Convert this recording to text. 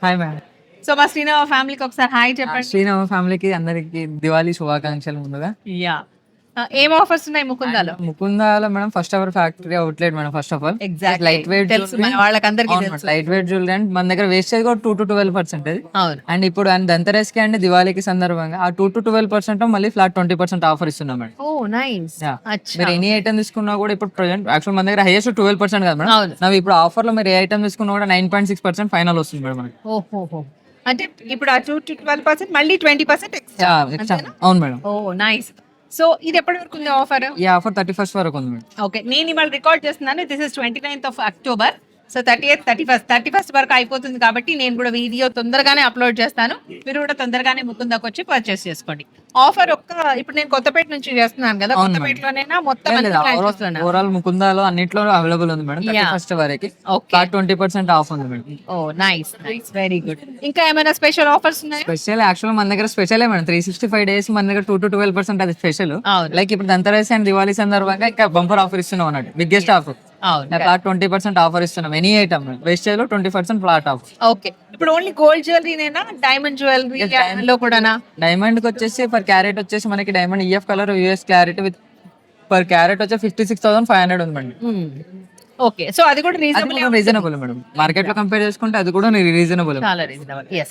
Hi madam. So మా శ్రీనవ ఫ్యామిలీకి ఒకసారి హాయ్ చెప్పండి. శ్రీనవ ఫ్యామిలీకి అందరికి దివాళీ శుభాకాంక్షలు ముందుగా. యా ఏం ఆఫర్స్ ఉన్నాయి ముకుందాలో? ముకుందాలో madam first our factory outlet madam. First of all exact light weight తెలుసు మన వాళ్ళకందరికీ తెలుసు. లైట్ వెయిట్ జ్యువెలరీ అండ్ మన దగ్గర వేస్టేజ్ కూడా 2 to 12% అవును. అండ్ ఇప్పుడు అండ్ దంతరేస్కి అండ్ దివాళీకి సందర్భంగా ఆ 2 to 12% మళ్ళీ ఫ్లాట్ 20% ఆఫర్ ఇస్తున్నాం మేడం. ఓ నైస్. మీరు ఎనీ ఐటమ్ తీసుకున్నా కూడా ఇప్పుడు ప్రెసెంట్ యాక్చువల్ మన దగ్గర హైయెస్ట్ 12% కదా మేడం. అవును. ನಾವು ఇప్పుడు ఆఫర్ లో మీరు ఏ ఐటమ్ తీసుకున్నా కూడా 9.6% ఫైనల్ వస్తుంది మేడం మనకి. ఓహో అంటే ఇప్పుడు ఆ 2 to 12% మళ్ళీ 20% ఎక్స్ట్రా. అవును మేడం. ఓ నైస్. సో ఇది ఎప్పటి వరకు ఉంది ఆఫర్? ఈ ఆఫర్ 31st వరకు ఉంది మేడం. ఓకే, నేను ఇవాళ రికార్డ్ చేస్తున్నాను. This is 29th of October. So 30th 31st వరకు అయిపోతుంది కాబట్టి నేను కూడా వీడియో తొందరగానే అప్లోడ్ చేస్తాను. మీరు కూడా తొందరగానే ముకుందాకి వచ్చి పర్చేస్ చేసుకోండి. ఆఫర్ ఇప్పుడు నేను కొత్తపేట నుంచి చేస్తున్నాను కదా, కొత్తపేటలోనేనా మొత్తం ఓవరాల్ ముకుందాలో అన్నిట్లో అవైలబుల్ ఉంది మేడం. 31st వరకు 20% ఆఫ్ ఉంది మేడం. ఓ నైస్ నైస్, వెరీ గుడ్. ఇంకా ఏమైనా స్పెషల్ ఆఫర్స్ ఉన్నాయా? స్పెషల్ యాక్చువల్ మన దగ్గర స్పెషల్ మేడం 365 days మన దగ్గర 2 to 12% అది స్పెషల్. లైక్ ఇప్పుడు దంతరేస్ అండ్ దివాళీ సందర్భంగా ఇంకా బంపర్ ఆఫర్ ఇస్తున్నాం అన్నట్టు, బిగ్గెస్ట్ ఆఫర్. ఫ్లాట్ 20% ఆఫర్ ఇస్తున్నాం. ఎనీ ఐటమ్ వేస్టేజ్ లో 20% ఫ్లాట్ ఆఫ్. ఓకే, ఇప్పుడు ఓన్లీ గోల్డ్ జ్యువెలరీనేనా, డైమండ్ జ్యువెలరీ లో కూడానా? డైమండ్ కి వచ్చేసి పర్ క్యారెట్ వచ్చేసి మనకి diamond EF colour US clarity with per carat వచ్చి 56,500 ఉందండి. ఓకే, సో అది కూడా రీజనబుల్ మేడం. మార్కెట్ లో కంపేర్ చేసుకుంటే అది కూడా రీజనబుల్, చాలా రీజనబుల్. ఎస్,